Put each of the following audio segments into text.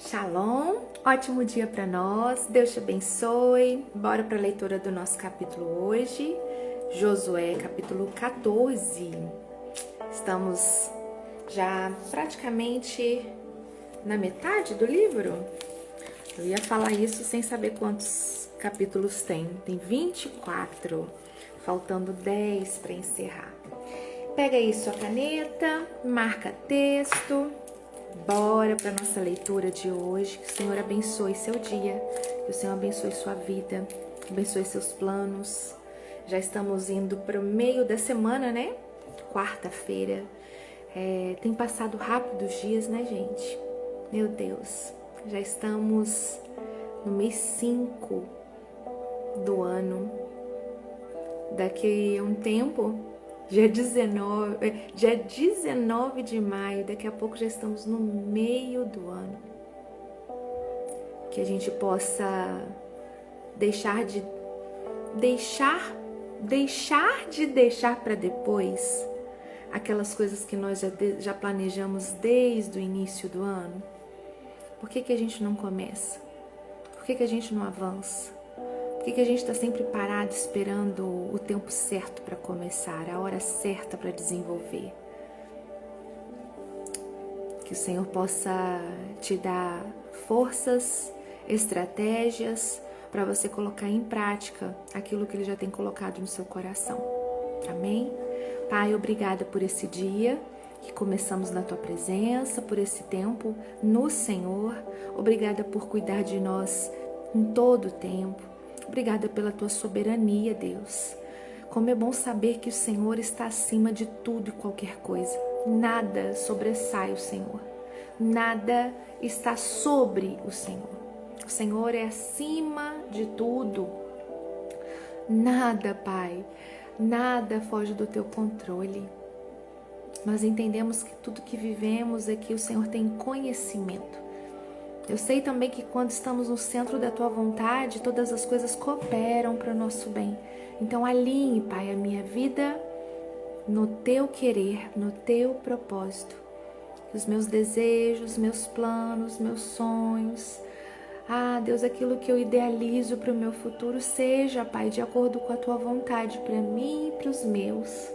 Shalom, ótimo dia para nós, Deus te abençoe. Bora para a leitura do nosso capítulo hoje, Josué, capítulo 14. Estamos já praticamente na metade do livro. Eu ia falar isso sem saber quantos capítulos tem. Tem 24, faltando 10 para encerrar. Pega aí sua caneta, marca texto. Bora para nossa leitura de hoje. Que o Senhor abençoe seu dia, que o Senhor abençoe sua vida, abençoe seus planos. Já estamos indo para o meio da semana, né? Quarta-feira. Tem passado rápido os dias, né, gente? Meu Deus, já estamos no mês 5 do ano. Daqui a um tempo, dia 19 de maio, daqui a pouco já estamos no meio do ano. Que a gente possa deixar de deixar para depois aquelas coisas que nós já planejamos desde o início do ano. Por que a gente não começa? Por que a gente não avança? Por que a gente está sempre parado esperando o tempo certo para começar, a hora certa para desenvolver? Que o Senhor possa te dar forças, estratégias para você colocar em prática aquilo que Ele já tem colocado no seu coração. Amém? Pai, obrigada por esse dia que começamos na Tua presença, por esse tempo no Senhor. Obrigada por cuidar de nós em todo o tempo. Obrigada pela Tua soberania, Deus. Como é bom saber que o Senhor está acima de tudo e qualquer coisa. Nada sobressai o Senhor. Nada está sobre o Senhor. O Senhor é acima de tudo. Nada, Pai, nada foge do Teu controle. Nós entendemos que tudo que vivemos é que o Senhor tem conhecimento. Eu sei também que quando estamos no centro da Tua vontade, todas as coisas cooperam para o nosso bem. Então alinhe, Pai, a minha vida no Teu querer, no Teu propósito. Que os meus desejos, meus planos, meus sonhos, Deus, aquilo que eu idealizo para o meu futuro seja, Pai, de acordo com a Tua vontade para mim e para os meus.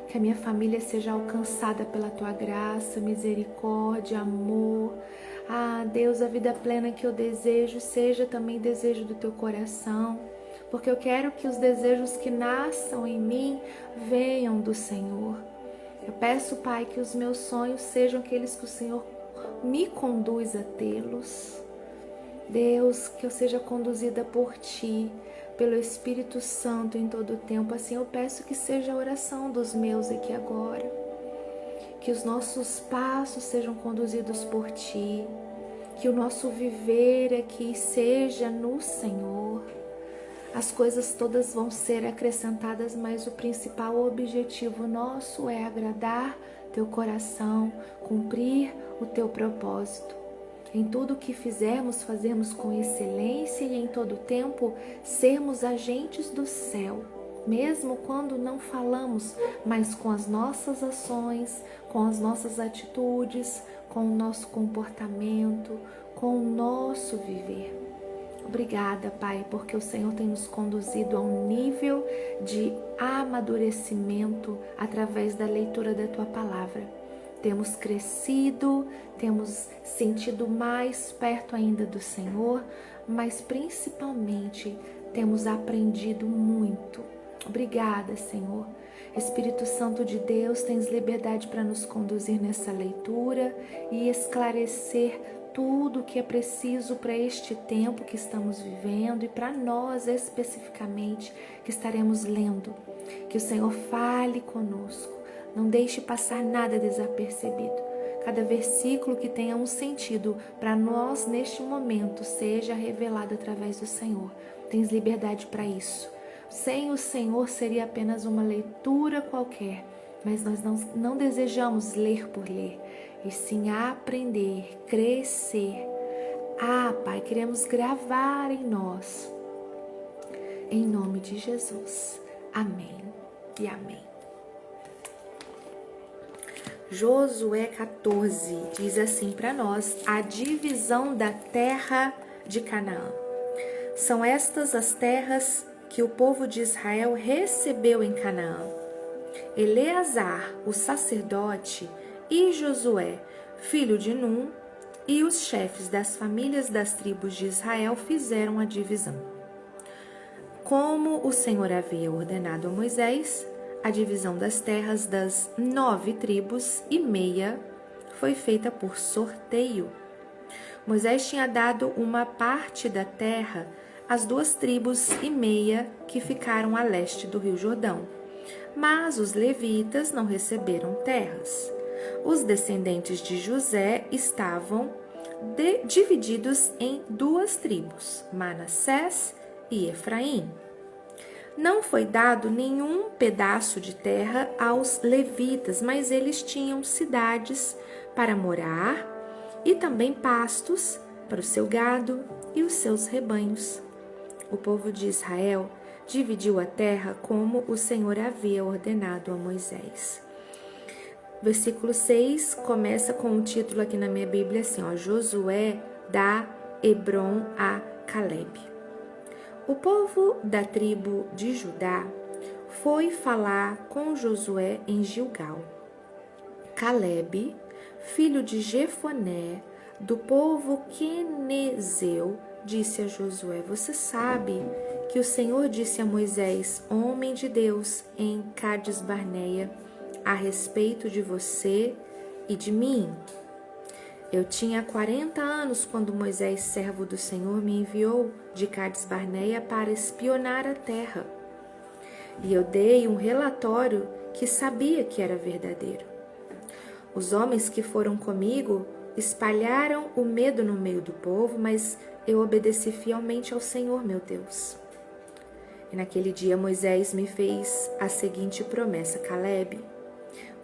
Que a minha família seja alcançada pela Tua graça, misericórdia, amor. Deus, a vida plena que eu desejo seja também desejo do Teu coração, porque eu quero que os desejos que nasçam em mim venham do Senhor. Eu peço, Pai, que os meus sonhos sejam aqueles que o Senhor me conduz a tê-los. Deus, que eu seja conduzida por Ti, pelo Espírito Santo em todo o tempo. Assim eu peço que seja a oração dos meus aqui agora. Que os nossos passos sejam conduzidos por Ti. Que o nosso viver aqui seja no Senhor. As coisas todas vão ser acrescentadas, mas o principal objetivo nosso é agradar Teu coração, cumprir o Teu propósito. Em tudo o que fizermos, fazermos com excelência e em todo tempo sermos agentes do céu, mesmo quando não falamos, mas com as nossas ações, com as nossas atitudes, com o nosso comportamento, com o nosso viver. Obrigada, Pai, porque o Senhor tem nos conduzido a um nível de amadurecimento através da leitura da Tua palavra. Temos crescido, temos sentido mais perto ainda do Senhor, mas principalmente temos aprendido muito. Obrigada, Senhor. Espírito Santo de Deus, tens liberdade para nos conduzir nessa leitura e esclarecer tudo o que é preciso para este tempo que estamos vivendo e para nós especificamente que estaremos lendo. Que o Senhor fale conosco, não deixe passar nada desapercebido. Cada versículo que tenha um sentido para nós neste momento seja revelado através do Senhor. Tens liberdade para isso. Sem o Senhor seria apenas uma leitura qualquer, mas nós não desejamos ler por ler, e sim aprender, crescer. Pai, queremos gravar em nós. Em nome de Jesus. Amém e amém. Josué 14 diz assim para nós: a divisão da terra de Canaã. São estas as terras que o povo de Israel recebeu em Canaã. Eleazar, o sacerdote, e Josué, filho de Num, e os chefes das famílias das tribos de Israel fizeram a divisão. Como o Senhor havia ordenado a Moisés, a divisão das terras das 9 tribos e meia foi feita por sorteio. Moisés tinha dado uma parte da terra às 2 tribos e meia que ficaram a leste do Rio Jordão, mas os levitas não receberam terras. Os descendentes de José estavam divididos em 2 tribos, Manassés e Efraim. Não foi dado nenhum pedaço de terra aos levitas, mas eles tinham cidades para morar e também pastos para o seu gado e os seus rebanhos. O povo de Israel dividiu a terra como o Senhor havia ordenado a Moisés. Versículo 6 começa com o título aqui na minha Bíblia assim, Josué dá Hebrom a Calebe. O povo da tribo de Judá foi falar com Josué em Gilgal. Calebe, filho de Jefoné, do povo quenezeu, disse a Josué: você sabe que o Senhor disse a Moisés, homem de Deus, em Cades Barneia, a respeito de você e de mim. Eu tinha 40 anos quando Moisés, servo do Senhor, me enviou de Cades Barneia para espionar a terra. E eu dei um relatório que sabia que era verdadeiro. Os homens que foram comigo espalharam o medo no meio do povo, mas eu obedeci fielmente ao Senhor, meu Deus. E naquele dia Moisés me fez a seguinte promessa: Calebe,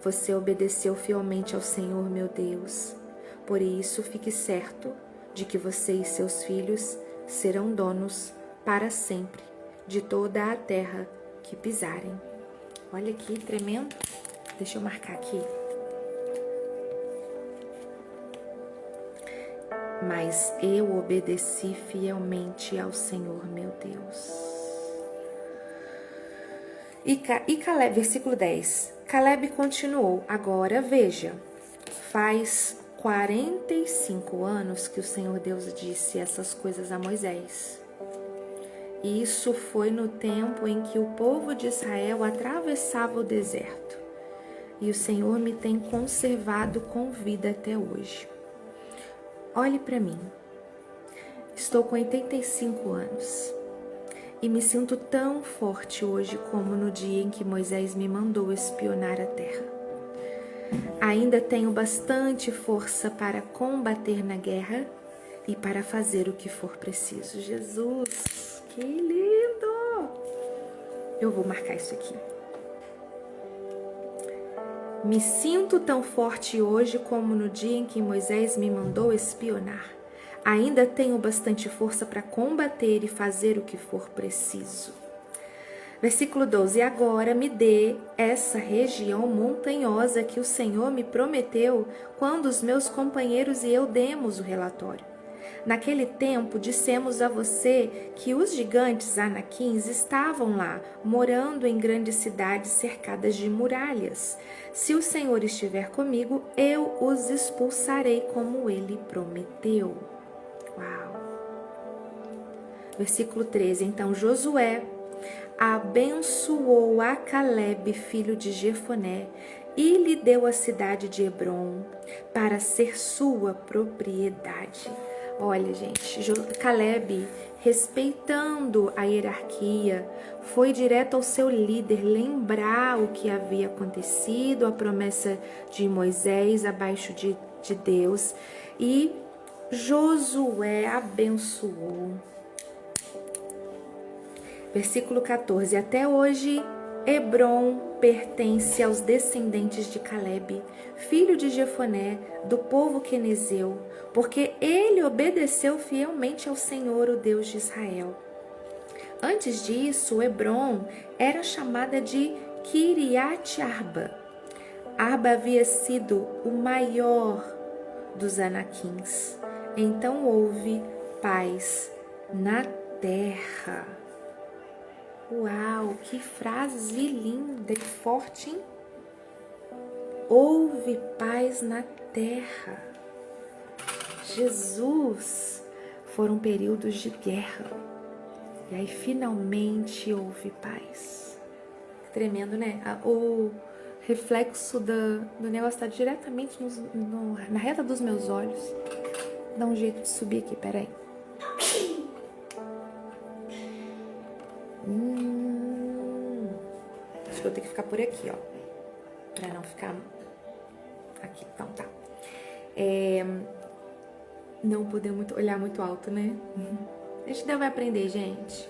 você obedeceu fielmente ao Senhor, meu Deus. Por isso, fique certo de que você e seus filhos serão donos para sempre de toda a terra que pisarem. Olha que tremendo. Deixa eu marcar aqui. Mas eu obedeci fielmente ao Senhor, meu Deus. E Calebe, versículo 10. Calebe continuou: agora veja, faz 45 anos que o Senhor Deus disse essas coisas a Moisés. Isso foi no tempo em que o povo de Israel atravessava o deserto. E o Senhor me tem conservado com vida até hoje. Olhe para mim. Estou com 85 anos. E me sinto tão forte hoje como no dia em que Moisés me mandou espionar a terra. Ainda tenho bastante força para combater na guerra e para fazer o que for preciso. Jesus, que lindo! Eu vou marcar isso aqui. Me sinto tão forte hoje como no dia em que Moisés me mandou espionar. Ainda tenho bastante força para combater e fazer o que for preciso. Versículo 12. Agora me dê essa região montanhosa que o Senhor me prometeu quando os meus companheiros e eu demos o relatório. Naquele tempo dissemos a você que os gigantes anaquins estavam lá, morando em grandes cidades cercadas de muralhas. Se o Senhor estiver comigo, eu os expulsarei como ele prometeu. Uau! Versículo 13. Então Josué abençoou a Calebe, filho de Jefoné, e lhe deu a cidade de Hebrom para ser sua propriedade. Olha, gente, Calebe, respeitando a hierarquia, foi direto ao seu líder lembrar o que havia acontecido, a promessa de Moisés abaixo de Deus, e Josué abençoou. Versículo 14. Até hoje, Hebrom pertence aos descendentes de Calebe, filho de Jefoné, do povo quenezeu, porque ele obedeceu fielmente ao Senhor, o Deus de Israel. Antes disso, Hebrom era chamada de Quiriat Arba. Arba havia sido o maior dos Anaquins. Então houve paz na terra. Uau, que frase linda, que forte, hein? Houve paz na terra. Jesus, foram períodos de guerra. E aí finalmente houve paz. Tremendo, né? O reflexo do negócio está diretamente na reta dos meus olhos. Dá um jeito de subir aqui, peraí. Acho que eu tenho que ficar por aqui, ó. Pra não ficar aqui. Então tá. Não poder olhar muito alto, né? A gente ainda vai aprender, gente.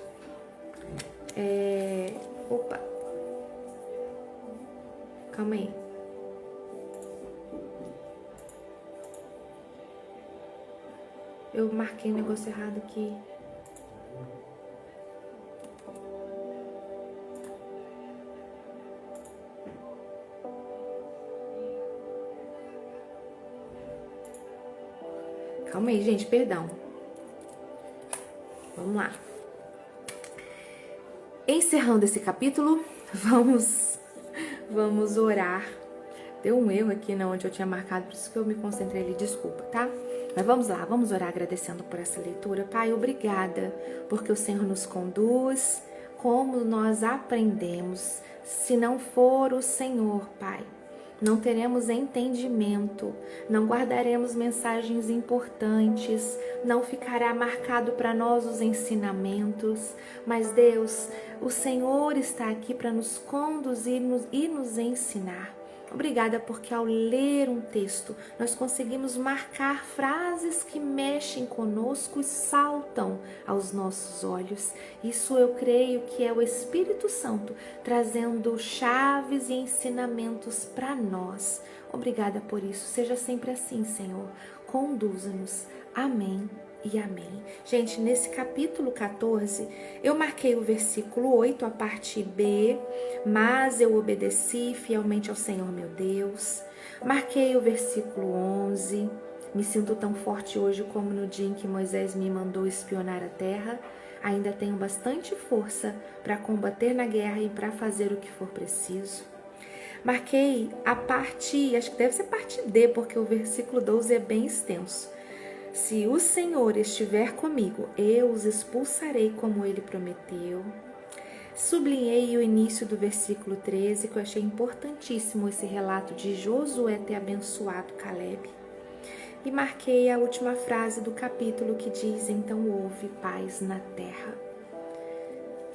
Opa. Calma aí. Eu marquei um negócio errado aqui. Calma aí, gente, perdão. Vamos lá. Encerrando esse capítulo, vamos orar. Deu um erro aqui na onde eu tinha marcado, por isso que eu me concentrei ali, desculpa, tá? Mas vamos lá, vamos orar agradecendo por essa leitura. Pai, obrigada, porque o Senhor nos conduz, como nós aprendemos. Se não for o Senhor, Pai, não teremos entendimento, não guardaremos mensagens importantes, não ficará marcado para nós os ensinamentos. Mas Deus, o Senhor está aqui para nos conduzir e nos ensinar. Obrigada porque ao ler um texto, nós conseguimos marcar frases que mexem conosco e saltam aos nossos olhos. Isso eu creio que é o Espírito Santo trazendo chaves e ensinamentos para nós. Obrigada por isso. Seja sempre assim, Senhor. Conduza-nos. Amém e amém. Gente, nesse capítulo 14, eu marquei o versículo 8, a parte B, mas eu obedeci fielmente ao Senhor meu Deus. Marquei o versículo 11, me sinto tão forte hoje como no dia em que Moisés me mandou espionar a terra. Ainda tenho bastante força para combater na guerra e para fazer o que for preciso. Marquei a parte, acho que deve ser parte D, porque o versículo 12 é bem extenso. Se o Senhor estiver comigo, eu os expulsarei como ele prometeu. Sublinhei o início do versículo 13, que eu achei importantíssimo esse relato de Josué ter abençoado Caleb. E marquei a última frase do capítulo que diz: então houve paz na terra.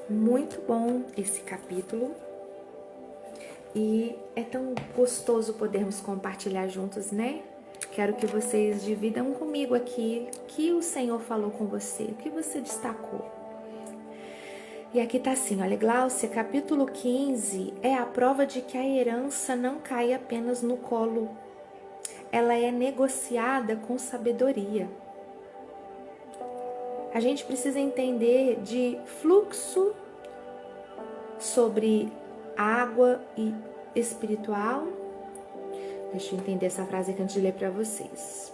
Muito bom esse capítulo. E é tão gostoso podermos compartilhar juntos, né? Quero que vocês dividam comigo aqui o que o Senhor falou com você, o que você destacou. E aqui tá assim, olha, Gláucia, capítulo 15 é a prova de que a herança não cai apenas no colo. Ela é negociada com sabedoria. A gente precisa entender de fluxo sobre água e espiritual. Deixa eu entender essa frase aqui antes de ler para vocês.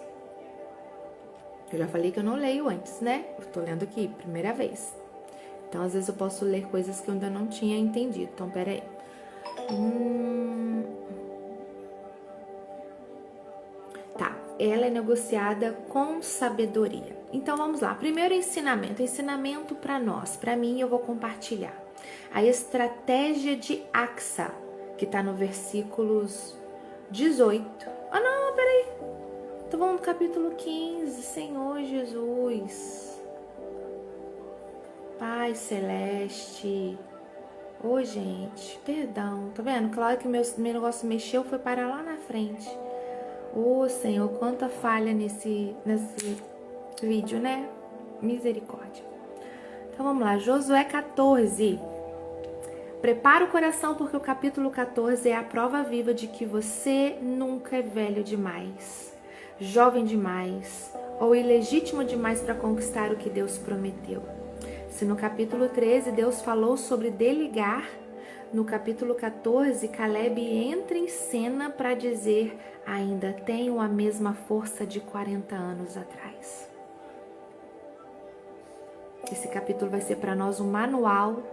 Eu já falei que eu não leio antes, né? Eu tô lendo aqui, primeira vez. Então, às vezes eu posso ler coisas que eu ainda não tinha entendido. Então, peraí. Tá, ela é negociada com sabedoria. Então, vamos lá. Primeiro ensinamento para nós. Para mim, eu vou compartilhar. A estratégia de Axa, que tá no versículos 18. Ah, não, peraí. Tô falando do capítulo 15. Senhor Jesus. Pai Celeste. Ô, gente, perdão. Tá vendo? Claro que meu negócio mexeu, foi parar lá na frente. Ô, Senhor, quanta falha nesse vídeo, né? Misericórdia. Então, vamos lá. Josué 14. Prepara o coração, porque o capítulo 14 é a prova viva de que você nunca é velho demais, jovem demais ou ilegítimo demais para conquistar o que Deus prometeu. Se no capítulo 13 Deus falou sobre delegar, no capítulo 14, Caleb entra em cena para dizer: ainda tenho a mesma força de 40 anos atrás. Esse capítulo vai ser para nós um manual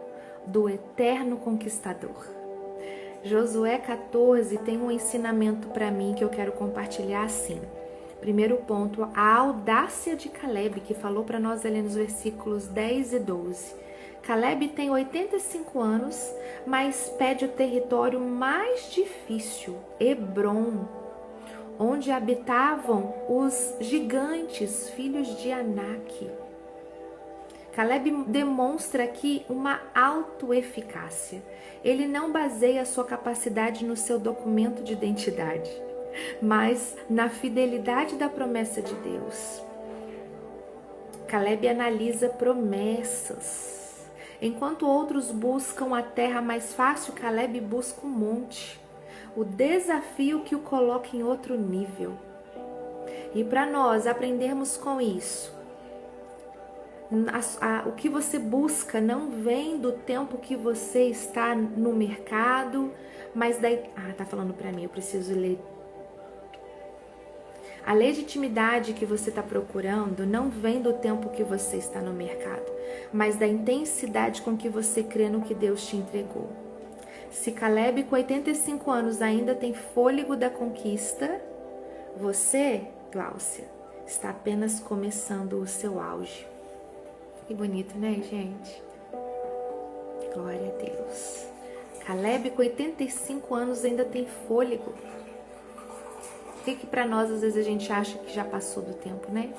do eterno conquistador. Josué 14 tem um ensinamento para mim que eu quero compartilhar assim. Primeiro ponto, a audácia de Caleb, que falou para nós ali nos versículos 10 e 12. Caleb tem 85 anos, mas pede o território mais difícil, Hebrom, onde habitavam os gigantes, filhos de Anak. Caleb demonstra aqui uma autoeficácia. Ele não baseia a sua capacidade no seu documento de identidade, mas na fidelidade da promessa de Deus. Caleb analisa promessas. Enquanto outros buscam a terra mais fácil, Caleb busca um monte. O desafio que o coloca em outro nível. E para nós aprendermos com isso, o que você busca não vem do tempo que você está no mercado, mas daí... tá falando para mim, eu preciso ler. A legitimidade que você está procurando não vem do tempo que você está no mercado, mas da intensidade com que você crê no que Deus te entregou. Se Caleb com 85 anos ainda tem fôlego da conquista, você, Gláucia, está apenas começando o seu auge. Que bonito, né, gente? Glória a Deus. Caleb com 85 anos ainda tem fôlego. O que para nós às vezes a gente acha que já passou do tempo, né?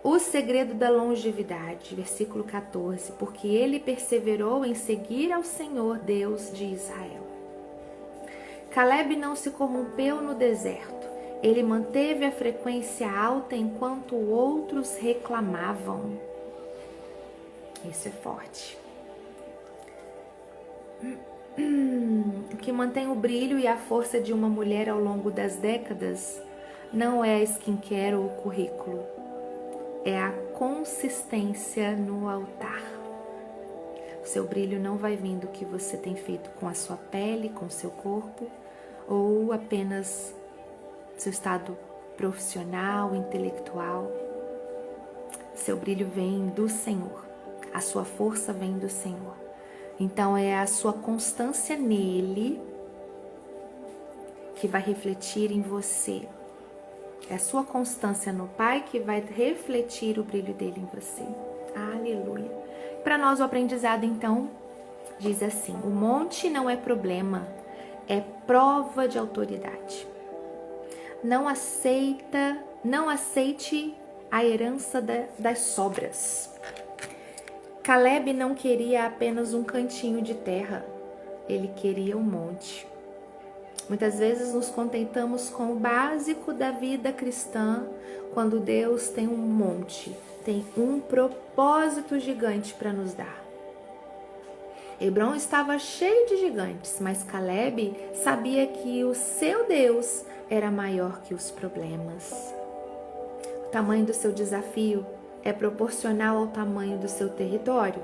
O segredo da longevidade, versículo 14, porque ele perseverou em seguir ao Senhor Deus de Israel. Caleb não se corrompeu no deserto. Ele manteve a frequência alta enquanto outros reclamavam. Isso é forte. O que mantém o brilho e a força de uma mulher ao longo das décadas não é a skincare ou o currículo. É a consistência no altar. O seu brilho não vai vir do que você tem feito com a sua pele, com o seu corpo, ou apenas seu estado profissional, intelectual. Seu brilho vem do Senhor. A sua força vem do Senhor. Então é a sua constância nele que vai refletir em você. É a sua constância no Pai que vai refletir o brilho dele em você. Aleluia. Para nós o aprendizado então diz assim: o monte não é problema, é prova de autoridade. Não aceite a herança das sobras. Caleb não queria apenas um cantinho de terra, ele queria um monte. Muitas vezes nos contentamos com o básico da vida cristã, quando Deus tem um monte, tem um propósito gigante para nos dar. Hebrom estava cheio de gigantes, mas Caleb sabia que o seu Deus era maior que os problemas. O tamanho do seu desafio é proporcional ao tamanho do seu território.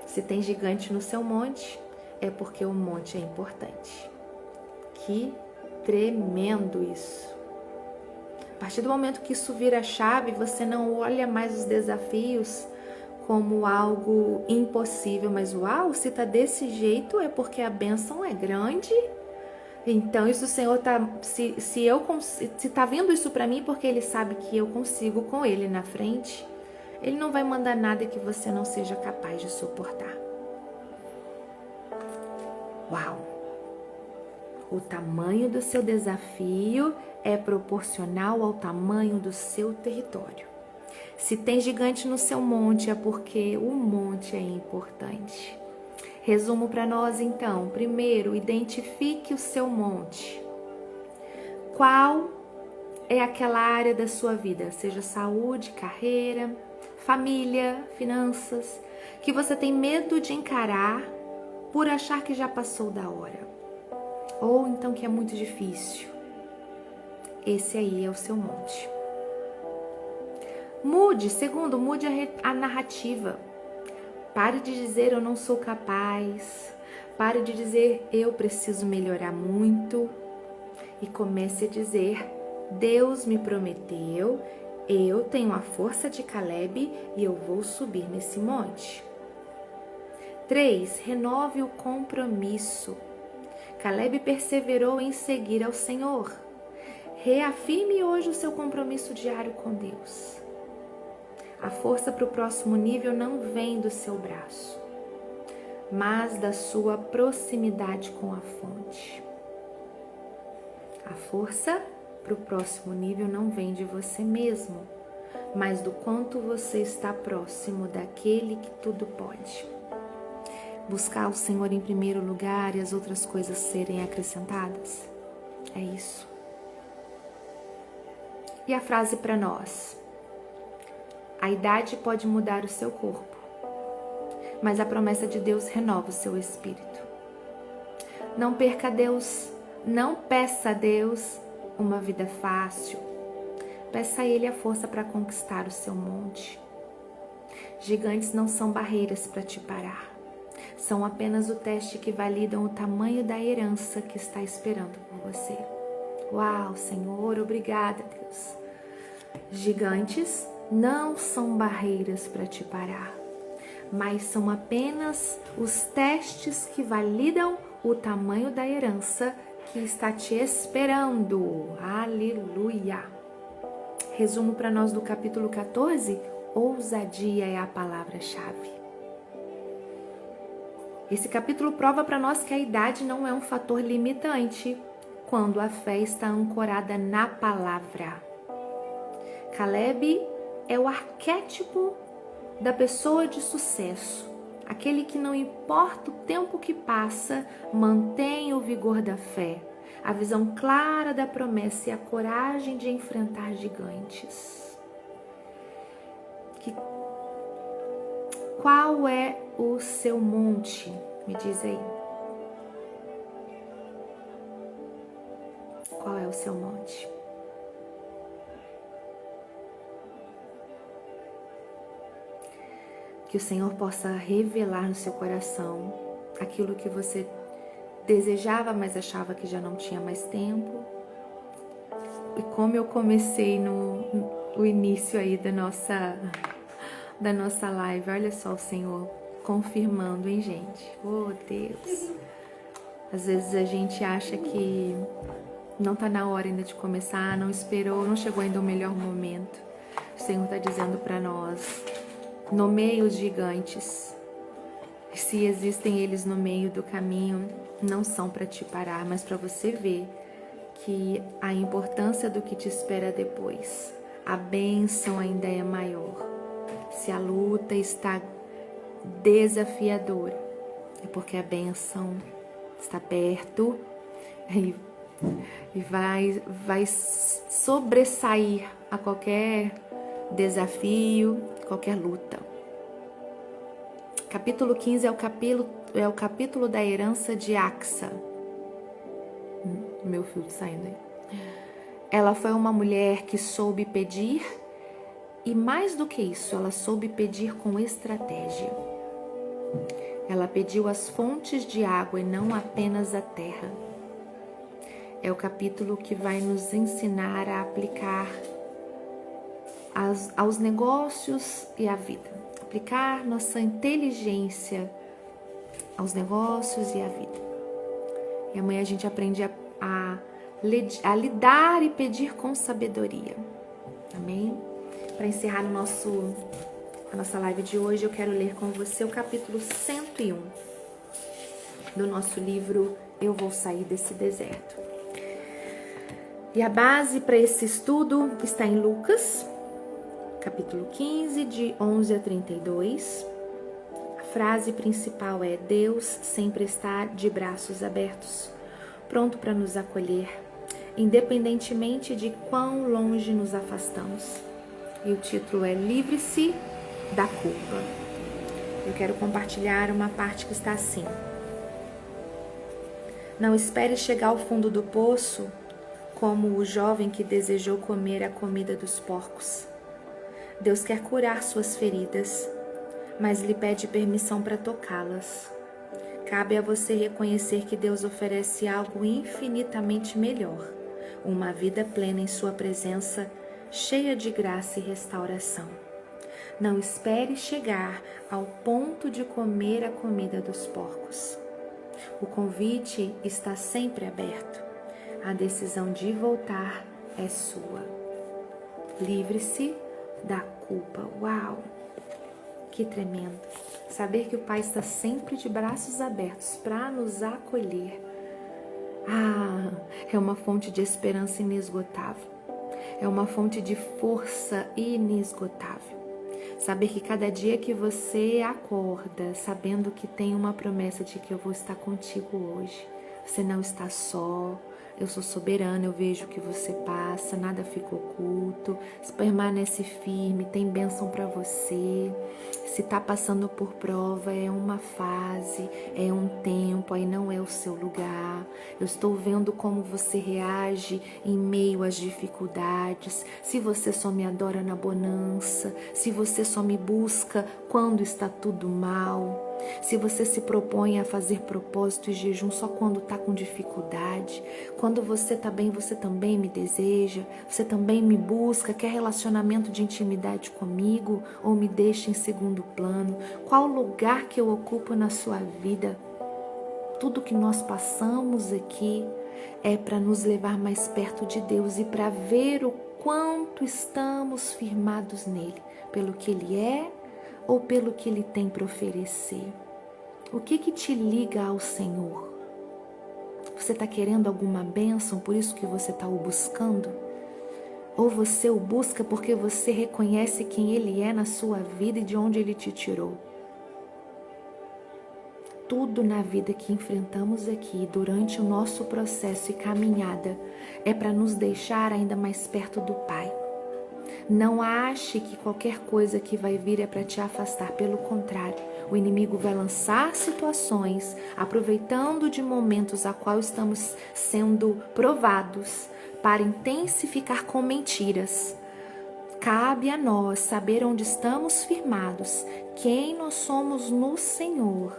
Se tem gigante no seu monte, é porque o monte é importante. Que tremendo isso! A partir do momento que isso vira chave, você não olha mais os desafios como algo impossível, mas uau, se tá desse jeito é porque a bênção é grande. Então isso o Senhor tá, se tá vendo isso para mim, porque Ele sabe que eu consigo com Ele na frente, Ele não vai mandar nada que você não seja capaz de suportar. Uau! O tamanho do seu desafio é proporcional ao tamanho do seu território. Se tem gigante no seu monte, é porque o monte é importante. Resumo para nós então. Primeiro, identifique o seu monte. Qual é aquela área da sua vida, seja saúde, carreira, família, finanças, que você tem medo de encarar por achar que já passou da hora, ou então que é muito difícil. Esse aí é o seu monte. Mude a narrativa. Pare de dizer eu não sou capaz. Pare de dizer eu preciso melhorar muito. E comece a dizer: Deus me prometeu, eu tenho a força de Caleb e eu vou subir nesse monte. 3. Renove o compromisso. Caleb perseverou em seguir ao Senhor. Reafirme hoje o seu compromisso diário com Deus. A força para o próximo nível não vem do seu braço, mas da sua proximidade com a fonte. A força para o próximo nível não vem de você mesmo, mas do quanto você está próximo daquele que tudo pode. Buscar o Senhor em primeiro lugar e as outras coisas serem acrescentadas. É isso. E a frase para nós: a idade pode mudar o seu corpo, mas a promessa de Deus renova o seu espírito. Não perca Deus, não peça a Deus uma vida fácil. Peça a Ele a força para conquistar o seu monte. Gigantes não são barreiras para te parar. São apenas o teste que validam o tamanho da herança que está esperando por você. Uau, Senhor, obrigada, Deus. Gigantes não são barreiras para te parar, mas são apenas os testes que validam o tamanho da herança que está te esperando. Aleluia! Resumo para nós do capítulo 14, ousadia é a palavra-chave. Esse capítulo prova para nós que a idade não é um fator limitante quando a fé está ancorada na palavra. Caleb é o arquétipo da pessoa de sucesso, aquele que não importa o tempo que passa, mantém o vigor da fé, a visão clara da promessa e a coragem de enfrentar gigantes. Qual é o seu monte? Me diz aí. Qual é o seu monte? Que o Senhor possa revelar no seu coração aquilo que você desejava, mas achava que já não tinha mais tempo. E como eu comecei no início aí da nossa live, olha só o Senhor confirmando, hein, gente? Oh, Deus! Às vezes a gente acha que não tá na hora ainda de começar, não esperou, não chegou ainda o melhor momento. O Senhor está dizendo para nós: nomeie os gigantes. Se existem eles no meio do caminho, não são para te parar, mas para você ver que a importância do que te espera depois. A bênção ainda é maior. Se a luta está desafiadora, é porque a bênção está perto e vai sobressair a qualquer desafio, qualquer luta. Capítulo 15 é o capítulo da herança de Axa. Meu filho saindo aí. Ela foi uma mulher que soube pedir, e mais do que isso, ela soube pedir com estratégia. Ela pediu as fontes de água e não apenas a terra. É o capítulo que vai nos ensinar a aplicar aos negócios e à vida. Aplicar nossa inteligência aos negócios e à vida. E amanhã a gente aprende a lidar e pedir com sabedoria. Amém? Para encerrar a nossa live de hoje, eu quero ler com você o capítulo 101 do nosso livro Eu Vou Sair Desse Deserto. E a base para esse estudo está em Lucas, capítulo 15, de 11 a 32. A frase principal é: Deus sempre está de braços abertos, pronto para nos acolher, independentemente de quão longe nos afastamos. E o título é Livre-se da Culpa. Eu quero compartilhar uma parte que está assim: não espere chegar ao fundo do poço como o jovem que desejou comer a comida dos porcos. Deus quer curar suas feridas, mas lhe pede permissão para tocá-las. Cabe a você reconhecer que Deus oferece algo infinitamente melhor, uma vida plena em sua presença, cheia de graça e restauração. Não espere chegar ao ponto de comer a comida dos porcos. O convite está sempre aberto. A decisão de voltar é sua. Livre-se da culpa. Uau! Que tremendo! Saber que o Pai está sempre de braços abertos para nos acolher. É uma fonte de esperança inesgotável. É uma fonte de força inesgotável. Saber que cada dia que você acorda, sabendo que tem uma promessa de que eu vou estar contigo hoje, você não está só. Eu sou soberana, eu vejo o que você passa, nada fica oculto. Se permanece firme, tem bênção para você. Se está passando por prova, é uma fase, é um tempo, aí não é o seu lugar. Eu estou vendo como você reage em meio às dificuldades. Se você só me adora na bonança, se você só me busca quando está tudo mal. Se você se propõe a fazer propósito e jejum só quando está com dificuldade, quando você está bem, você também me deseja, você também me busca, quer relacionamento de intimidade comigo ou me deixa em segundo plano? Qual lugar que eu ocupo na sua vida? Tudo que nós passamos aqui é para nos levar mais perto de Deus e para ver o quanto estamos firmados nele, pelo que Ele é ou pelo que Ele tem para oferecer. O que te liga ao Senhor? Você está querendo alguma bênção, por isso que você está o buscando? Ou você o busca porque você reconhece quem Ele é na sua vida e de onde Ele te tirou? Tudo na vida que enfrentamos aqui, durante o nosso processo e caminhada, é para nos deixar ainda mais perto do Pai. Não ache que qualquer coisa que vai vir é para te afastar, pelo contrário, o inimigo vai lançar situações, aproveitando de momentos a qual estamos sendo provados, para intensificar com mentiras. Cabe a nós saber onde estamos firmados, quem nós somos no Senhor,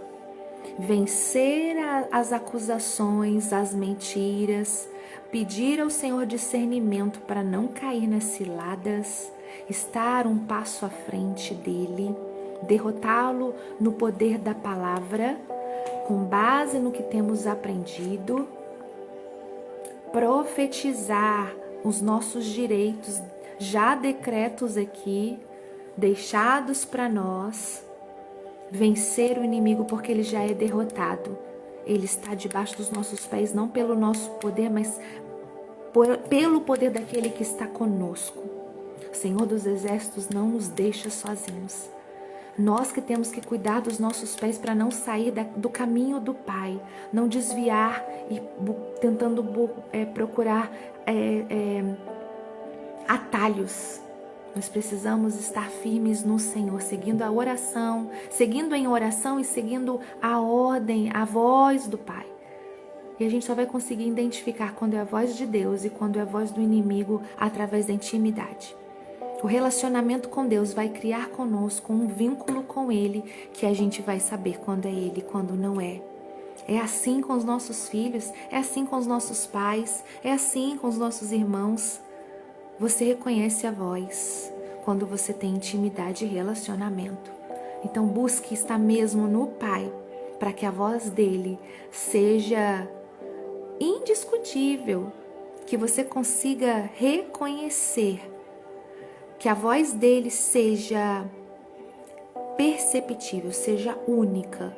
vencer as acusações, as mentiras, pedir ao Senhor discernimento para não cair nas ciladas, estar um passo à frente dele, derrotá-lo no poder da palavra, com base no que temos aprendido, profetizar os nossos direitos já decretos aqui, deixados para nós, vencer o inimigo porque ele já é derrotado. Ele está debaixo dos nossos pés, não pelo nosso poder, mas pelo poder daquele que está conosco. O Senhor dos Exércitos não nos deixa sozinhos. Nós que temos que cuidar dos nossos pés para não sair do caminho do Pai, não desviar e tentando procurar atalhos. Nós precisamos estar firmes no Senhor, seguindo a oração, seguindo em oração e seguindo a ordem, a voz do Pai. E a gente só vai conseguir identificar quando é a voz de Deus e quando é a voz do inimigo através da intimidade. O relacionamento com Deus vai criar conosco um vínculo com Ele que a gente vai saber quando é Ele e quando não é. É assim com os nossos filhos, é assim com os nossos pais, é assim com os nossos irmãos. Você reconhece a voz quando você tem intimidade e relacionamento. Então busque estar mesmo no Pai, para que a voz dele seja indiscutível, que você consiga reconhecer, que a voz dele seja perceptível, seja única,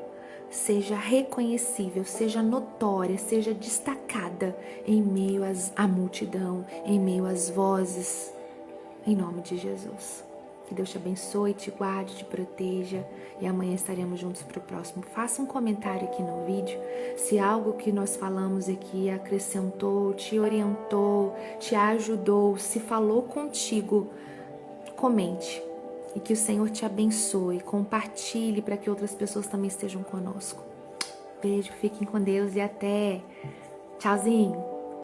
seja reconhecível, seja notória, seja destacada em meio à multidão, em meio às vozes, em nome de Jesus. Que Deus te abençoe, te guarde, te proteja e amanhã estaremos juntos para o próximo. Faça um comentário aqui no vídeo se algo que nós falamos aqui acrescentou, te orientou, te ajudou, se falou contigo, comente. E que o Senhor te abençoe, compartilhe para que outras pessoas também estejam conosco. Beijo, fiquem com Deus e até. Tchauzinho.